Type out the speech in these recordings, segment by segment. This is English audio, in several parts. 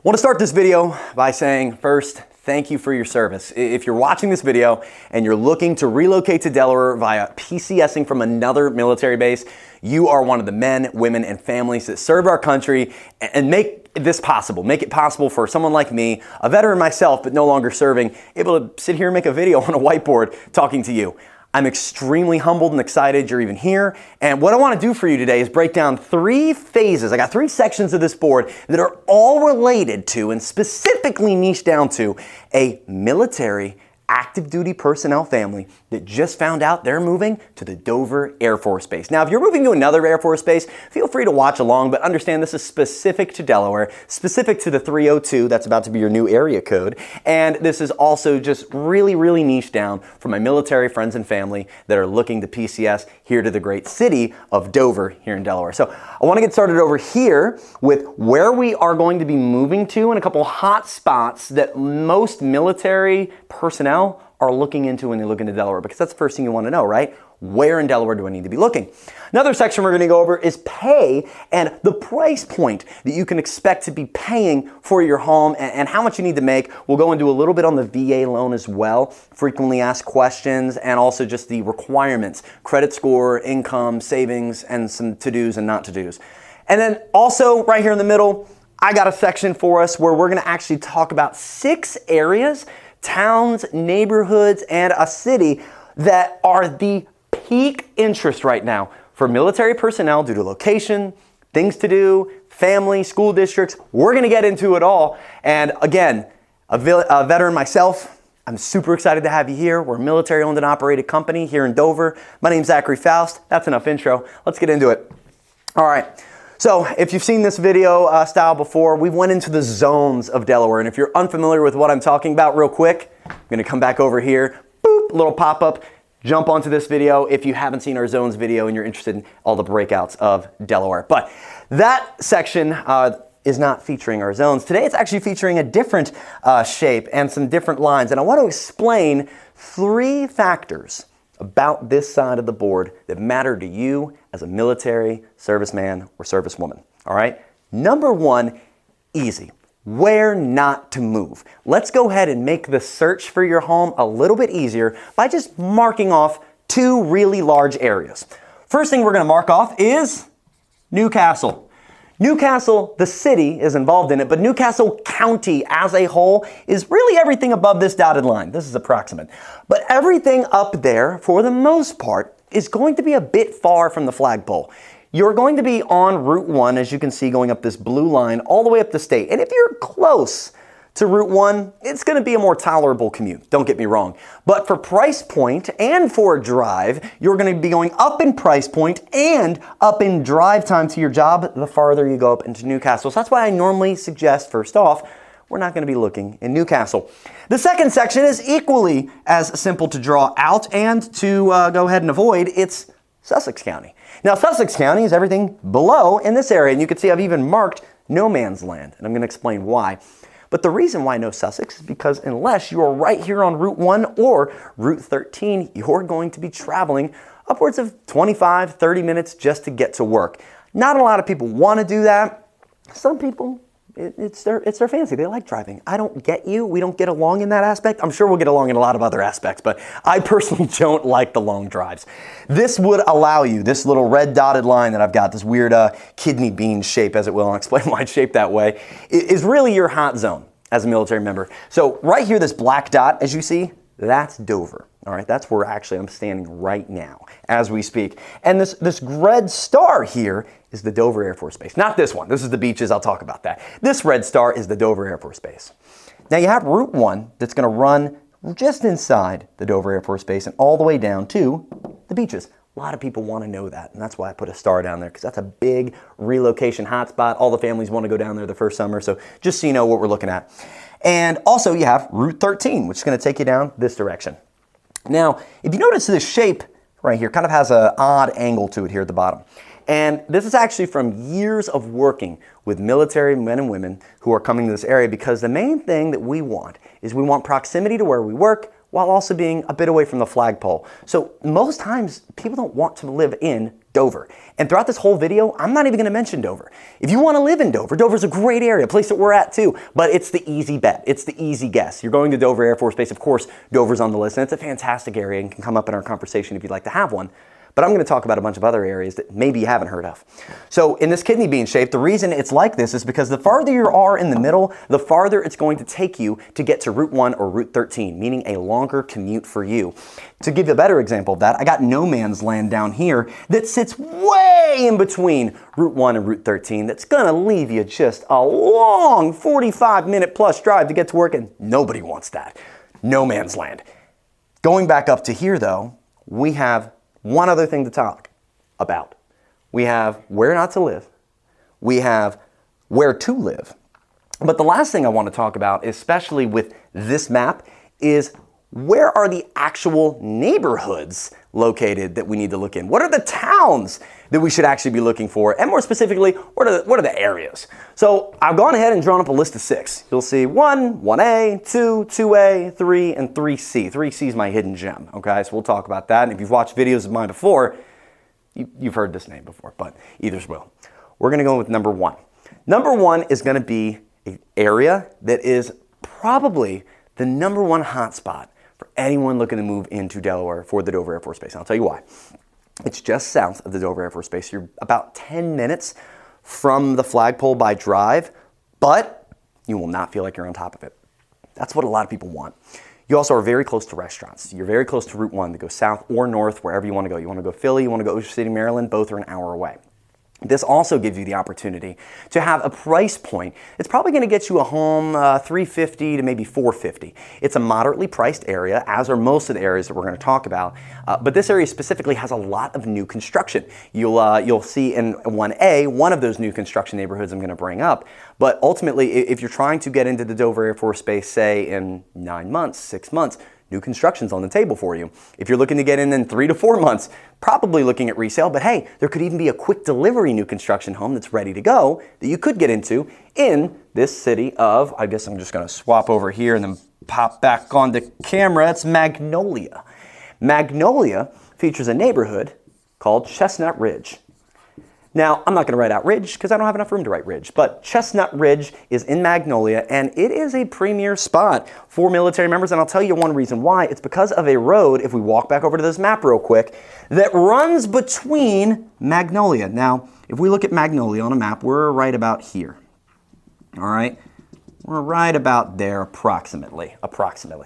want to start this video by saying first, thank you for your service. If you're watching this video and you're looking to relocate to Delaware via PCSing from another military base, you are one of the men, women, and families that serve our country and make this possible. Make it possible for someone like me, a veteran myself, but no longer serving, able to sit here and make a video on a whiteboard talking to you. I'm extremely humbled and excited you're even here. And what I want to do for you today is break down 3 phases. I got 3 sections of this board that are all related to and specifically niche down to a military active duty personnel family that just found out they're moving to the Dover Air Force Base. Now, if you're moving to another Air Force base, feel free to watch along, but understand this is specific to Delaware, specific to the 302, that's about to be your new area code, and this is also just really niche down for my military friends and family that are looking to PCS here to the great city of Dover here in Delaware. So I want to get started over here with where we are going to be moving to and a couple hot spots that most military personnel are looking into when they look into Delaware, because that's the first thing you want to know, right? Where in Delaware do I need to be looking? Another section we're going to go over is pay and the price point that you can expect to be paying for your home and how much you need to make. We'll go into a little bit on the VA loan as well, frequently asked questions, and also just the requirements, credit score, income, savings, and some to-dos and not to-dos. And then also right here in the middle, I got a section for us where we're going to actually talk about 6 areas, towns, neighborhoods, and a city that are the peak interest right now for military personnel due to location, things to do, family, school districts. We're going to get into it all. And again, a veteran myself, I'm super excited to have you here. We're a military-owned and operated company here in Dover. My name's Zachary Faust. That's enough intro. Let's get into it. All right. So if you've seen this video style before, we went into the zones of Delaware. And if you're unfamiliar with what I'm talking about real quick, I'm going to come back over here, boop, little pop-up, jump onto this video if you haven't seen our zones video and you're interested in all the breakouts of Delaware. But that section is not featuring our zones. Today it's actually featuring a different shape and some different lines. And I want to explain 3 factors about this side of the board that matter to you as a military serviceman or servicewoman. All right. Number 1, easy. Where not to move. Let's go ahead and make the search for your home a little bit easier by just marking off 2 really large areas. First thing we're going to mark off is Newcastle. Newcastle, the city, is involved in it, but Newcastle County as a whole is really everything above this dotted line. This is approximate. But everything up there, for the most part, is going to be a bit far from the flagpole. You're going to be on Route 1, as you can see, going up this blue line all the way up the state. And if you're close to Route 1, it's going to be a more tolerable commute. Don't get me wrong. But for price point and for a drive, you're going to be going up in price point and up in drive time to your job the farther you go up into Newcastle. So that's why I normally suggest, first off, we're not going to be looking in Newcastle. The second section is equally as simple to draw out and to go ahead and avoid. It's Sussex County. Now, Sussex County is everything below in this area, and you can see I've even marked no man's land, and I'm going to explain why. But the reason why no Sussex is because unless you are right here on Route 1 or Route 13, you're going to be traveling upwards of 25, 30 minutes just to get to work. Not a lot of people want to do that. Some people, it's their fancy. They like driving. I don't get you. We don't get along in that aspect. I'm sure we'll get along in a lot of other aspects, but I personally don't like the long drives. This would allow you, this little red dotted line that I've got, this weird kidney bean shape, as it will, and I'll explain why it's shaped that way, is really your hot zone as a military member. So right here, this black dot, as you see, that's Dover. All right, that's where actually I'm standing right now as we speak. And this red star here is the Dover Air Force Base. Not this one. This is the beaches. I'll talk about that. This red star is the Dover Air Force Base. Now you have Route 1 that's going to run just inside the Dover Air Force Base and all the way down to the beaches. A lot of people want to know that, and that's why I put a star down there, because that's a big relocation hotspot. All the families want to go down there the first summer, so just so you know what we're looking at. And also you have Route 13, which is going to take you down this direction. Now, if you notice this shape right here kind of has an odd angle to it here at the bottom. And this is actually from years of working with military men and women who are coming to this area, because the main thing that we want is we want proximity to where we work while also being a bit away from the flagpole. So most times people don't want to live in Dover. And throughout this whole video, I'm not even gonna mention Dover. If you wanna live in Dover, Dover's a great area, a place that we're at too, but it's the easy bet, it's the easy guess. You're going to Dover Air Force Base, of course, Dover's on the list, and it's a fantastic area and can come up in our conversation if you'd like to have one. But I'm going to talk about a bunch of other areas that maybe you haven't heard of. So in this kidney bean shape, the reason it's like this is because the farther you are in the middle, the farther it's going to take you to get to Route 1 or Route 13, meaning a longer commute for you. To give you a better example of that, I got no man's land down here that sits way in between Route 1 and Route 13 that's going to leave you just a long 45-minute plus drive to get to work, and nobody wants that. No man's land. Going back up to here, though, we have one other thing to talk about. We have where not to live. We have where to live. But the last thing I want to talk about, especially with this map, is where are the actual neighborhoods located that we need to look in? What are the towns that we should actually be looking for? And more specifically, what are the areas? So I've gone ahead and drawn up a list of 6. You'll see 1, 1A, 2, 2A, 3, and 3C. 3C is my hidden gem, okay? So we'll talk about that. And if you've watched videos of mine before, you've heard this name before, but either's will. We're gonna go with number 1. Number 1 is gonna be an area that is probably the number 1 hotspot for anyone looking to move into Delaware for the Dover Air Force Base. And I'll tell you why. It's just south of the Dover Air Force Base. You're about 10 minutes from the flagpole by drive, but you will not feel like you're on top of it. That's what a lot of people want. You also are very close to restaurants. You're very close to Route 1 to go south or north, wherever you want to go. You want to go Philly, you want to go Ocean City, Maryland, both are an hour away. This also gives you the opportunity to have a price point. It's probably going to get you a home $350 to maybe $450. It's a moderately priced area, as are most of the areas that we're going to talk about. But this area specifically has a lot of new construction. You'll see in 1A, one of those new construction neighborhoods I'm going to bring up. But ultimately, if you're trying to get into the Dover Air Force Base, say in 9 months, 6 months, new construction's on the table for you. If you're looking to get in 3 to 4 months, probably looking at resale, but hey, there could even be a quick delivery new construction home that's ready to go that you could get into in this city of, I guess I'm just gonna swap over here and then pop back onto camera. It's Magnolia. Magnolia features a neighborhood called Chestnut Ridge. Now, I'm not going to write out Ridge because I don't have enough room to write Ridge, but Chestnut Ridge is in Magnolia, and it is a premier spot for military members, and I'll tell you one reason why. It's because of a road, if we walk back over to this map real quick, that runs between Magnolia. Now, if we look at Magnolia on a map, we're right about here, all right? We're right about there approximately.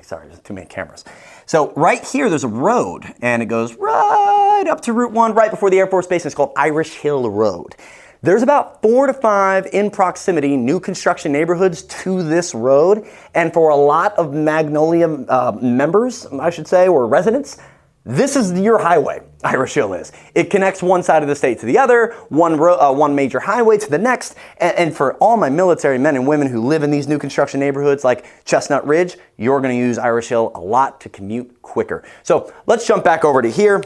Sorry, there's too many cameras. So right here, there's a road, and it goes right up to Route 1, right before the Air Force Base, and it's called Irish Hill Road. There's about 4 to 5 in proximity new construction neighborhoods to this road, and for a lot of Magnolia members, I should say, or residents, this is your highway, Irish Hill is. It connects one side of the state to the other, one major highway to the next, and for all my military men and women who live in these new construction neighborhoods like Chestnut Ridge, you're gonna use Irish Hill a lot to commute quicker. So let's jump back over to here.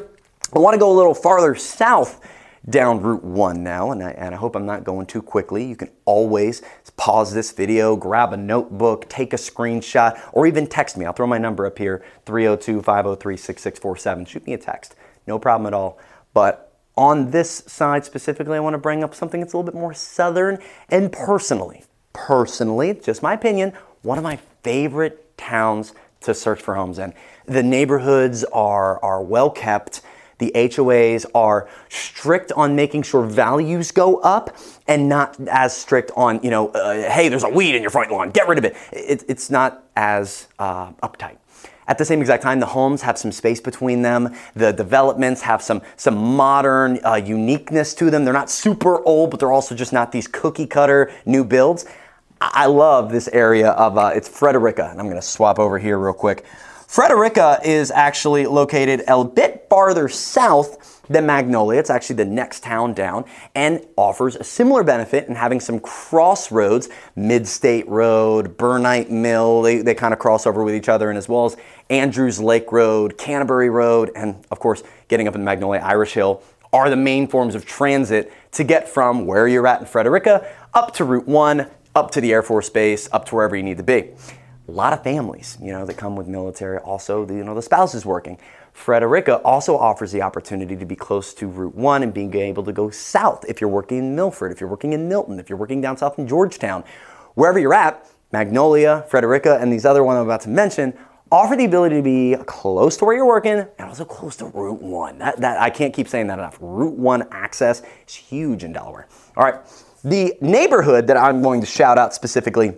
I wanna go a little farther south down Route 1 now, and I hope I'm not going too quickly. You can always pause this video, grab a notebook, take a screenshot, or even text me. I'll throw my number up here, 302-503-6647. Shoot me a text, no problem at all. But on this side specifically, I want to bring up something that's a little bit more southern, and personally, just my opinion, one of my favorite towns to search for homes in. The neighborhoods are well kept. The HOAs are strict on making sure values go up and not as strict on, hey, there's a weed in your front lawn, get rid of it. It's not as uptight. At the same exact time, the homes have some space between them. The developments have some modern uniqueness to them. They're not super old, but they're also just not these cookie cutter new builds. I love this area of, it's Frederica, and I'm gonna swap over here real quick. Frederica is actually located a bit farther south than Magnolia. It's actually the next town down and offers a similar benefit in having some crossroads, Mid-State Road, Burnite Mill, they kind of cross over with each other, and as well as Andrews Lake Road, Canterbury Road, and of course, getting up in Magnolia, Irish Hill are the main forms of transit to get from where you're at in Frederica up to Route 1, up to the Air Force Base, up to wherever you need to be. A lot of families, that come with military, also, the spouse is working. Frederica also offers the opportunity to be close to Route 1 and being able to go south if you're working in Milford, if you're working in Milton, if you're working down south in Georgetown. Wherever you're at, Magnolia, Frederica, and these other ones I'm about to mention offer the ability to be close to where you're working and also close to Route 1. That I can't keep saying that enough. Route 1 access is huge in Delaware. All right, the neighborhood that I'm going to shout out specifically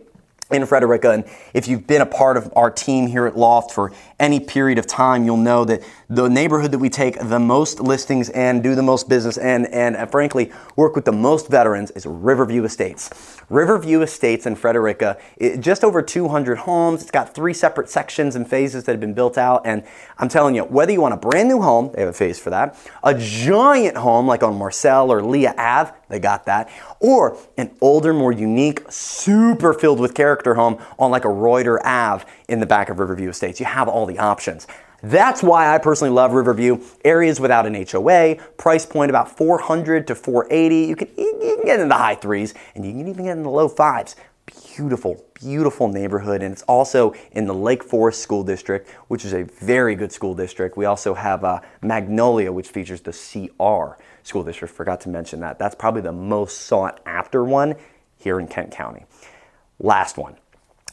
in Frederica, and if you've been a part of our team here at Loft for any period of time, you'll know that the neighborhood that we take the most listings and do the most business and frankly work with the most veterans is Riverview Estates. Riverview Estates in Frederica, just over 200 homes. It's got 3 separate sections and phases that have been built out, and I'm telling you, whether you want a brand new home, they have a phase for that, a giant home like on Marcel or Leah Ave, they got that, or an older, more unique, super filled with character home on like a Reuter Ave in the back of Riverview Estates. You have all the options. That's why I personally love Riverview. Areas without an HOA, price point about $400 to $480. You can get in the high 3s and you can even get in the low 5s. Beautiful, beautiful neighborhood, and it's also in the Lake Forest School District, which is a very good school district. We also have Magnolia, which features the CR School District. Forgot to mention that. That's probably the most sought after one here in Kent County. Last one.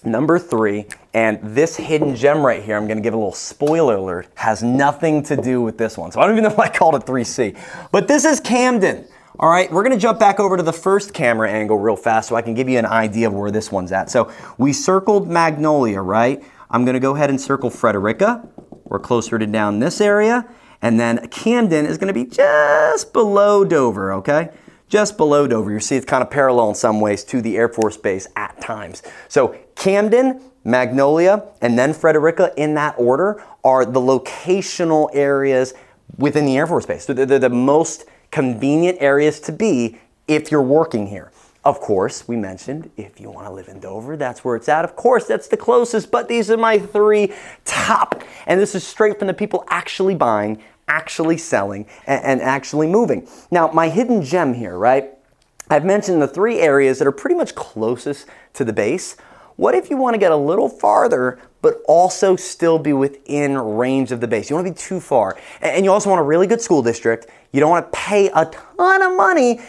Number 3, and this hidden gem right here, I'm going to give a little spoiler alert, has nothing to do with this one. So I don't even know if I called it 3C. But this is Camden. All right, we're going to jump back over to the first camera angle real fast so I can give you an idea of where this one's at. So we circled Magnolia, right? I'm going to go ahead and circle Frederica. We're closer to down this area. And then Camden is going to be just below Dover, okay? Just below Dover. You see it's kind of parallel in some ways to the Air Force Base at times. So Camden, Magnolia, and then Frederica in that order are the locational areas within the Air Force Base. So they're the most convenient areas to be if you're working here. Of course, we mentioned if you want to live in Dover, that's where it's at. Of course, that's the closest, but these are my 3 top. And this is straight from the people actually buying, actually selling, and actually moving. Now, my hidden gem here, right? I've mentioned the 3 areas that are pretty much closest to the base. What if you want to get a little farther, but also still be within range of the base? You don't want to be too far. And you also want a really good school district. You don't want to pay a ton of money.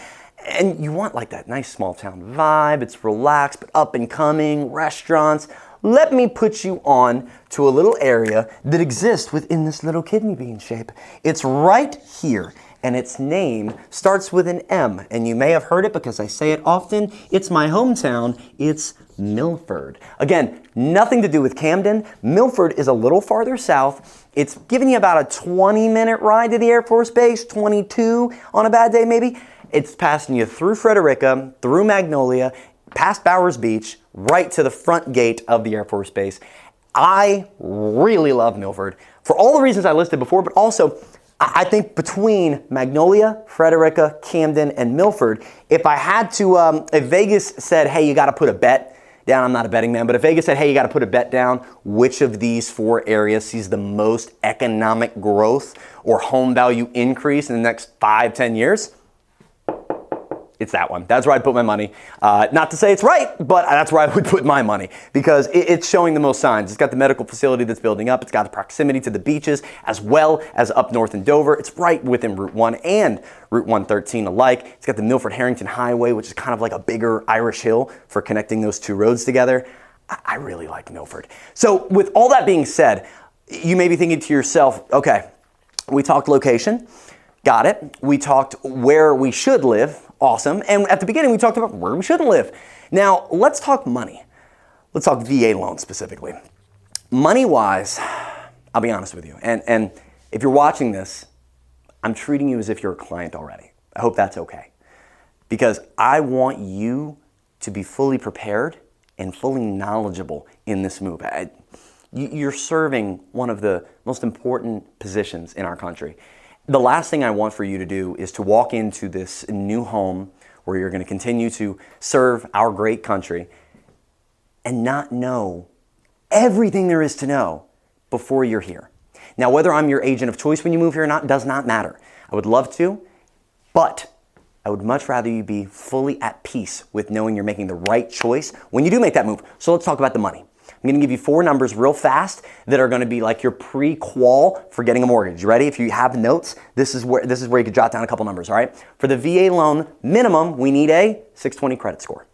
And you want like that nice small town vibe. It's relaxed, but up and coming, restaurants. Let me put you on to a little area that exists within this little kidney bean shape. It's right here, and its name starts with an M, and you may have heard it because I say it often. It's my hometown. It's Milford. Again, nothing to do with Camden. Milford is a little farther south. It's giving you about a 20-minute ride to the Air Force Base, 22 on a bad day maybe. It's passing you through Frederica, through Magnolia, past Bowers Beach, right to the front gate of the Air Force Base. I really love Milford for all the reasons I listed before, but also I think between Magnolia, Frederica, Camden, and Milford, if I had to, if Vegas said, hey, you got to put a bet down, I'm not a betting man, but if Vegas said, hey, you got to put a bet down, which of these 4 areas sees the most economic growth or home value increase in the next 5-10 years? It's that one. That's where I'd put my money. Not to say it's right, but that's where I would put my money because it's showing the most signs. It's got the medical facility that's building up. It's got the proximity to the beaches as well as up north in Dover. It's right within Route 1 and Route 113 alike. It's got the Milford-Harrington Highway, which is kind of like a bigger Irish hill for connecting those 2 roads together. I really like Milford. So with all that being said, you may be thinking to yourself, okay, we talked location. Got it. We talked where we should live. Awesome. And at the beginning, we talked about where we shouldn't live. Now, let's talk money. Let's talk VA loans specifically. Money-wise, I'll be honest with you. And if you're watching this, I'm treating you as if you're a client already. I hope that's okay. Because I want you to be fully prepared and fully knowledgeable in this move. You're serving one of the most important positions in our country. The last thing I want for you to do is to walk into this new home where you're going to continue to serve our great country and not know everything there is to know before you're here. Now, whether I'm your agent of choice when you move here or not does not matter. I would love to, but I would much rather you be fully at peace with knowing you're making the right choice when you do make that move. So let's talk about the money. I'm gonna give you 4 numbers real fast that are gonna be like your pre-qual for getting a mortgage. You ready? If you have notes, this is where you could jot down a couple numbers, all right? For the VA loan minimum, we need a 620 credit score.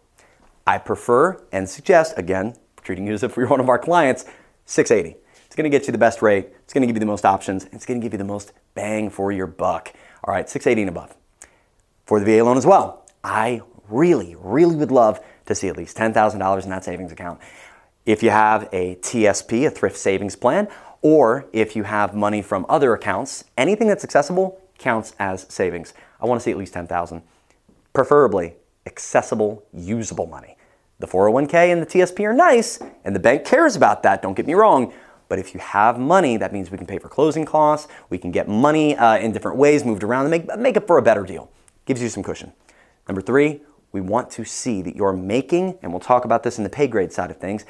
I prefer and suggest, again, treating you as if we were one of our clients, 680. It's gonna get you the best rate, it's gonna give you the most options, and it's gonna give you the most bang for your buck. All right, 680 and above. For the VA loan as well, I really would love to see at least $10,000 in that savings account. If you have a TSP, a thrift savings plan, or if you have money from other accounts, anything that's accessible counts as savings. I want to see at least $10,000. Preferably accessible, usable money. The 401k and the TSP are nice, and the bank cares about that, don't get me wrong. But if you have money, that means we can pay for closing costs, we can get money in different ways moved around and make it for a better deal. Gives you some cushion. Number 3, we want to see that you're making, and we'll talk about this in the pay grade side of things,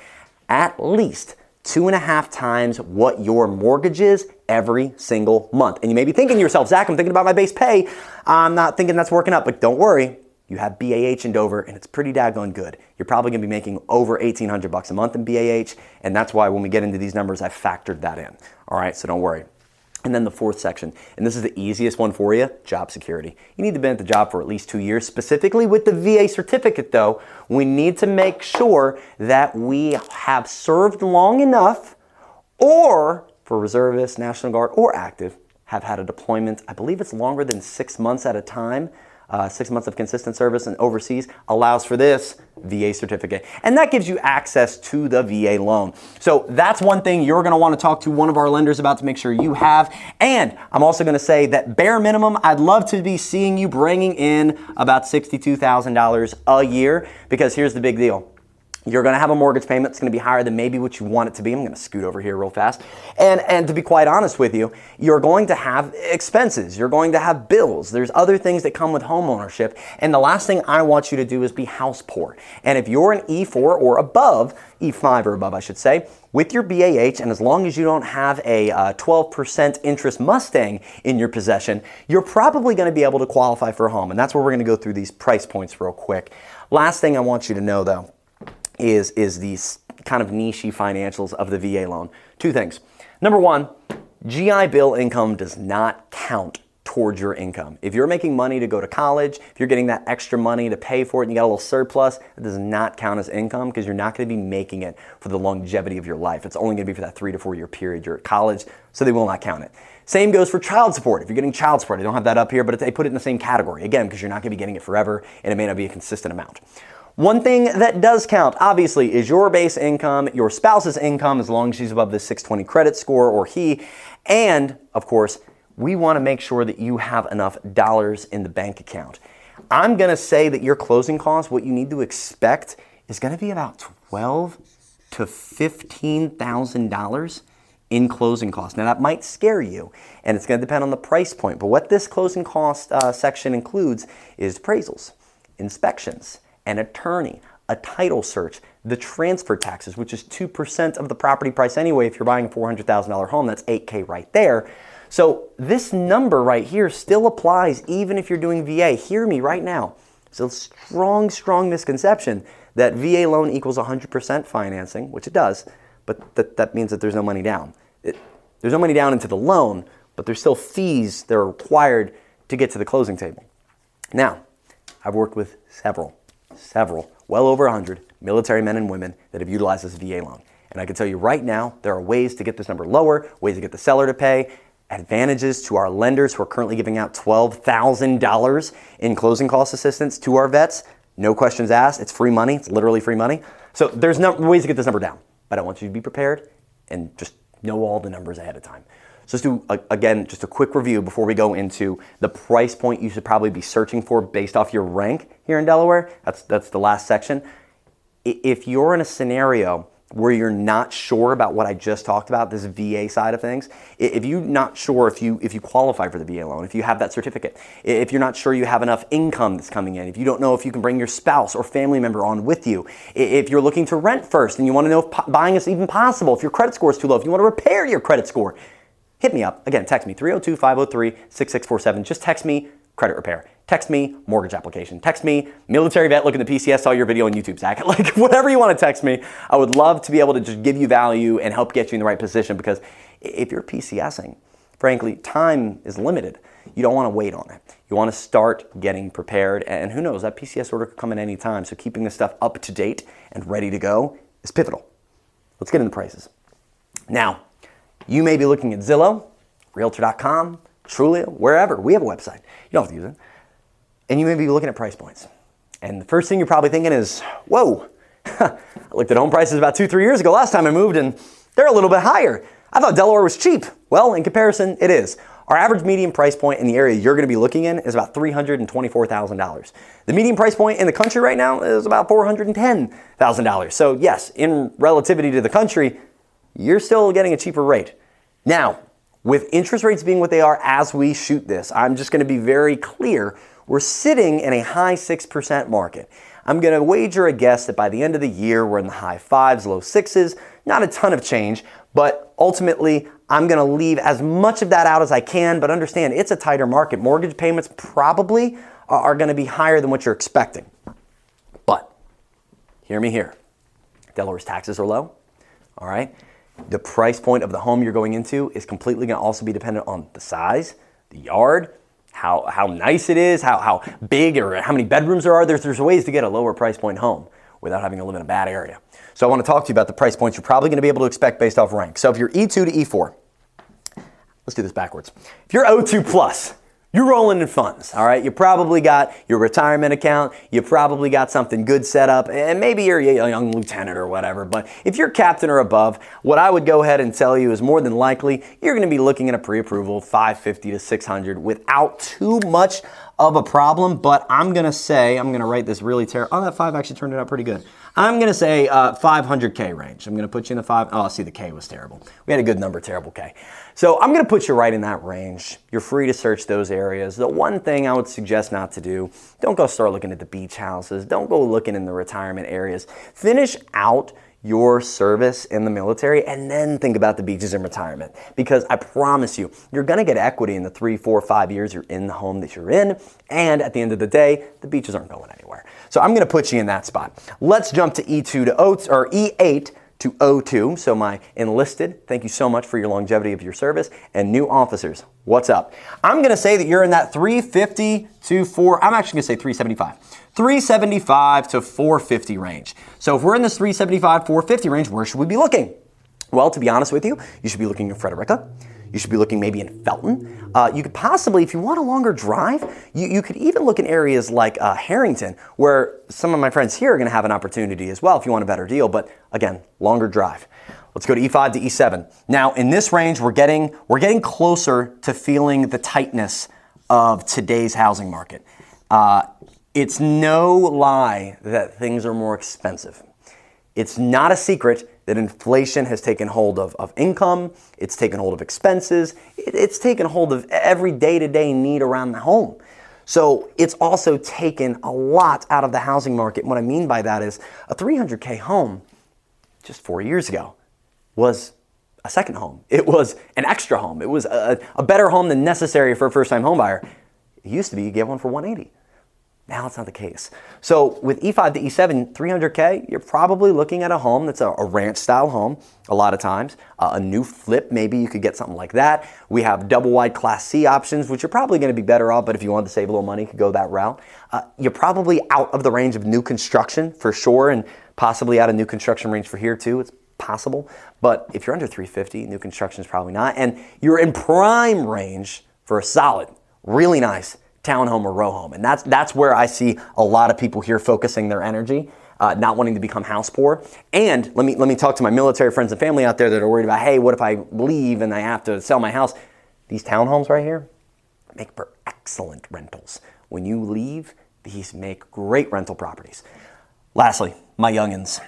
at least 2.5 times what your mortgage is every single month. And you may be thinking to yourself, Zach, I'm thinking about my base pay. I'm not thinking that's working out, but don't worry. You have BAH in Dover, and it's pretty daggone good. You're probably gonna be making over $1,800 a month in BAH, and that's why when we get into these numbers, I factored that in. All right, so don't worry. And then the 4th section, and this is the easiest one for you, job security. You need to have been at the job for at least 2 years. Specifically with the VA certificate though, we need to make sure that we have served long enough, or for reservists, National Guard, or active, have had a deployment, I believe it's longer than 6 months at a time. 6 months of consistent service and overseas allows for this VA certificate. And that gives you access to the VA loan. So that's one thing you're gonna wanna talk to one of our lenders about to make sure you have. And I'm also gonna say that bare minimum, I'd love to be seeing you bringing in about $62,000 a year, because here's the big deal. You're gonna have a mortgage payment that's gonna be higher than maybe what you want it to be. I'm gonna scoot over here real fast. And to be quite honest with you, you're going to have expenses. You're going to have bills. There's other things that come with home ownership. And the last thing I want you to do is be house poor. And if you're an E4 or above, E5 or above I should say, with your BAH, and as long as you don't have a 12% interest Mustang in your possession, you're probably gonna be able to qualify for a home. And that's where we're gonna go through these price points real quick. Last thing I want you to know though, is these kind of niche-y financials of the VA loan. 2 things. Number 1, GI Bill income does not count towards your income. If you're making money to go to college, if you're getting that extra money to pay for it and you got a little surplus, it does not count as income because you're not going to be making it for the longevity of your life. It's only going to be for that 3 to 4 year period you're at college, so they will not count it. Same goes for child support. If you're getting child support, I don't have that up here, but they put it in the same category, again, because you're not going to be getting it forever and it may not be a consistent amount. One thing that does count, obviously, is your base income, your spouse's income, as long as she's above the 620 credit score or he, and, of course, we want to make sure that you have enough dollars in the bank account. I'm going to say that your closing costs, what you need to expect, is going to be about $12,000 to $15,000 in closing costs. Now, that might scare you, and it's going to depend on the price point, but what this closing cost section includes is appraisals, inspections, an attorney, a title search, the transfer taxes, which is 2% of the property price anyway. If you're buying a $400,000 home, that's $8K right there. So this number right here still applies even if you're doing VA. Hear me right now. It's a strong misconception that VA loan equals 100% financing, which it does, but that means that there's no money down. There's no money down into the loan, but there's still fees that are required to get to the closing table. Now, I've worked with several, well over 100 military men and women that have utilized this VA loan. And I can tell you right now, there are ways to get this number lower, ways to get the seller to pay, advantages to our lenders who are currently giving out $12,000 in closing cost assistance to our vets. No questions asked. It's free money. It's literally free money. So there's ways to get this number down, but I want you to be prepared and just know all the numbers ahead of time. So let's do, again, just a quick review before we go into the price point you should probably be searching for based off your rank here in Delaware. That's the last section. If you're in a scenario where you're not sure about what I just talked about, this VA side of things, if you're not sure if you qualify for the VA loan, if you have that certificate, if you're not sure you have enough income that's coming in, if you don't know if you can bring your spouse or family member on with you, if you're looking to rent first and you want to know if buying is even possible, if your credit score is too low, if you want to repair your credit score, hit me up. Again, text me 302-503-6647. Just text me credit repair. Text me, mortgage application. Text me, military vet, look at the PCS, saw your video on YouTube, Zach. Like, whatever you want to text me, I would love to be able to just give you value and help get you in the right position, because if you're PCSing, frankly, time is limited. You don't want to wait on it. You want to start getting prepared, and who knows, that PCS order could come at any time, so keeping this stuff up to date and ready to go is pivotal. Let's get into prices. Now, you may be looking at Zillow, Realtor.com, Trulia, wherever. We have a website. You don't have to use it. And you may be looking at price points. And the first thing you're probably thinking is, whoa, I looked at home prices about 2-3 years ago last time I moved, and they're a little bit higher. I thought Delaware was cheap. Well, in comparison, it is. Our average median price point in the area you're going to be looking in is about $324,000. The median price point in the country right now is about $410,000. So yes, in relativity to the country, you're still getting a cheaper rate. Now, with interest rates being what they are as we shoot this, I'm just going to be very clear. We're sitting in a high 6% market. I'm going to wager a guess that by the end of the year, we're in the high 5s, low 6s. Not a ton of change, but ultimately, I'm going to leave as much of that out as I can, but understand it's a tighter market. Mortgage payments probably are going to be higher than what you're expecting. But hear me here. Delaware's taxes are low, all right? The price point of the home you're going into is completely going to also be dependent on the size, the yard, how nice it is, how big or how many bedrooms there are. There's ways to get a lower price point home without having to live in a bad area. So I want to talk to you about the price points you're probably going to be able to expect based off rank. So if you're E2 to E4, let's do this backwards. If you're O2 plus, you're rolling in funds, all right? You probably got your retirement account. You probably got something good set up, and maybe you're a young lieutenant or whatever. But if you're captain or above, what I would go ahead and tell you is more than likely you're going to be looking at a pre-approval 550 to 600 without too much of a problem. But I'm going to write this really terrible. Oh, that 5 actually turned it out pretty good. I'm going to say 500K range. I'm going to put you in the 5. Oh, see, the K was terrible. We had a good number, terrible K. So I'm going to put you right in that range. You're free to search those areas. The one thing I would suggest not to do, don't go start looking at the beach houses. Don't go looking in the retirement areas. Finish out your service in the military and then think about the beaches in retirement. Because I promise you, you're going to get equity in the 3, 4, 5 years you're in the home that you're in. And at the end of the day, the beaches aren't going anywhere. So I'm going to put you in that spot. Let's jump to E2 to E8 to O2. So my enlisted, thank you so much for your longevity of your service. And new officers, what's up? I'm going to say that you're in that 350 to 4. I'm actually going to say 375. 375 to 450 range. So if we're in this 375, 450 range, where should we be looking? Well, to be honest with you, you should be looking in Frederica. You should be looking maybe in Felton. You could possibly, if you want a longer drive, you could even look in areas like Harrington, where some of my friends here are going to have an opportunity as well if you want a better deal. But again, longer drive. Let's go to E5 to E7. Now, in this range, we're getting closer to feeling the tightness of today's housing market. It's no lie that things are more expensive. It's not a secret that inflation has taken hold of income, it's taken hold of expenses, it's taken hold of every day-to-day need around the home. So it's also taken a lot out of the housing market. And what I mean by that is a 300K home just 4 years ago was a second home. It was an extra home. It was a better home than necessary for a first-time home buyer. It used to be you get one for 180. Now it's not the case. So with E5 to E7, 300K, you're probably looking at a home that's a ranch-style home a lot of times. A new flip, maybe you could get something like that. We have double-wide Class C options, which are probably going to be better off, but if you wanted to save a little money, you could go that route. You're probably out of the range of new construction for sure, and possibly out of new construction range for here too. It's possible. But if you're under 350, new construction is probably not. And you're in prime range for a solid, really nice townhome or row home. And that's where I see a lot of people here focusing their energy, not wanting to become house poor. And let me talk to my military friends and family out there that are worried about, hey, what if I leave and I have to sell my house? These townhomes right here make for excellent rentals. When you leave, these make great rental properties. Lastly, my youngins.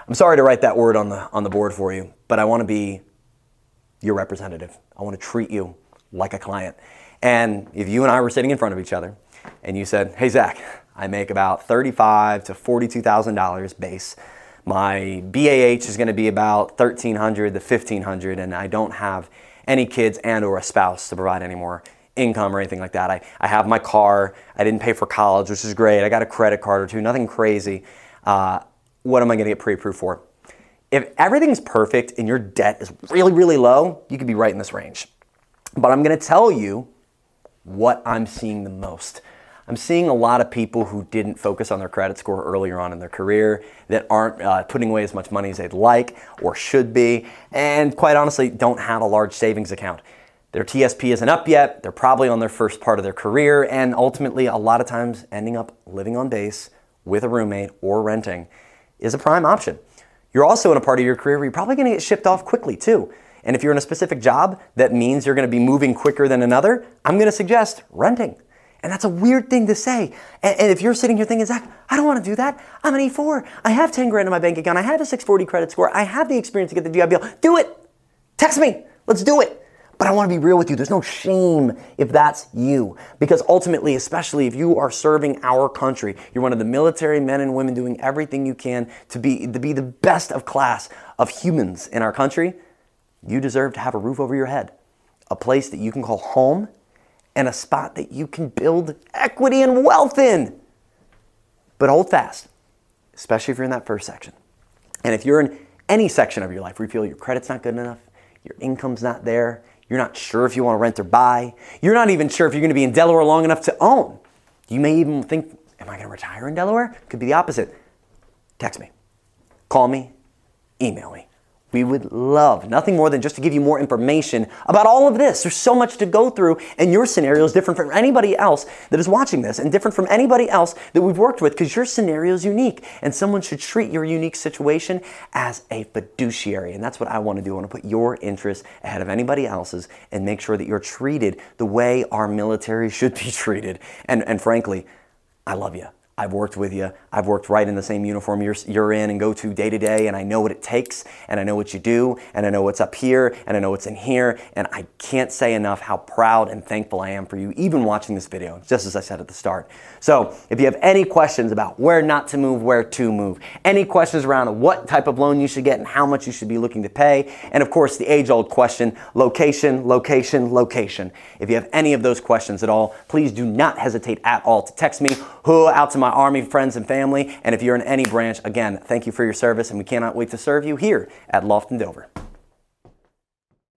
I'm sorry to write that word on the board for you, but I want to be your representative. I want to treat you like a client. And if you and I were sitting in front of each other and you said, hey, Zach, I make about $35,000 to $42,000 base. My BAH is going to be about $1,300 to $1,500, and I don't have any kids and or a spouse to provide any more income or anything like that. I have my car. I didn't pay for college, which is great. I got a credit card or two, nothing crazy. What am I going to get pre-approved for? If everything's perfect and your debt is really, really low, you could be right in this range. But I'm going to tell you what I'm seeing the most. I'm seeing a lot of people who didn't focus on their credit score earlier on in their career, that aren't putting away as much money as they'd like or should be, and quite honestly, don't have a large savings account. Their TSP isn't up yet, they're probably on their first part of their career, and ultimately, a lot of times, ending up living on base with a roommate or renting is a prime option. You're also in a part of your career where you're probably going to get shipped off quickly too. And if you're in a specific job that means you're going to be moving quicker than another, I'm going to suggest renting. And that's a weird thing to say. And if you're sitting here thinking, Zach, I don't want to do that. I'm an E4. I have 10 grand in my bank account. I have a 640 credit score. I have the experience to get the GIBL. Do it. Text me. Let's do it. But I want to be real with you. There's no shame if that's you. Because ultimately, especially if you are serving our country, you're one of the military men and women doing everything you can to be the best of class of humans in our country. You deserve to have a roof over your head, a place that you can call home, and a spot that you can build equity and wealth in. But hold fast, especially if you're in that first section. And if you're in any section of your life where you feel your credit's not good enough, your income's not there, you're not sure if you want to rent or buy, you're not even sure if you're going to be in Delaware long enough to own. You may even think, am I going to retire in Delaware? Could be the opposite. Text me, call me, email me. We would love nothing more than just to give you more information about all of this. There's so much to go through, and your scenario is different from anybody else that is watching this, and different from anybody else that we've worked with, because your scenario is unique, and someone should treat your unique situation as a fiduciary. And that's what I want to do. I want to put your interests ahead of anybody else's and make sure that you're treated the way our military should be treated. And frankly, I love you. I've worked with you. I've worked right in the same uniform you're in and go to day to day, and I know what it takes, and I know what you do, and I know what's up here, and I know what's in here, and I can't say enough how proud and thankful I am for you, even watching this video, just as I said at the start. So if you have any questions about where not to move, where to move, any questions around what type of loan you should get and how much you should be looking to pay, and of course the age-old question, location, location, location. If you have any of those questions at all, please do not hesitate at all to text me out to my Army friends and family. And if you're in any branch, again, thank you for your service, and we cannot wait to serve you here at Lofton Dover.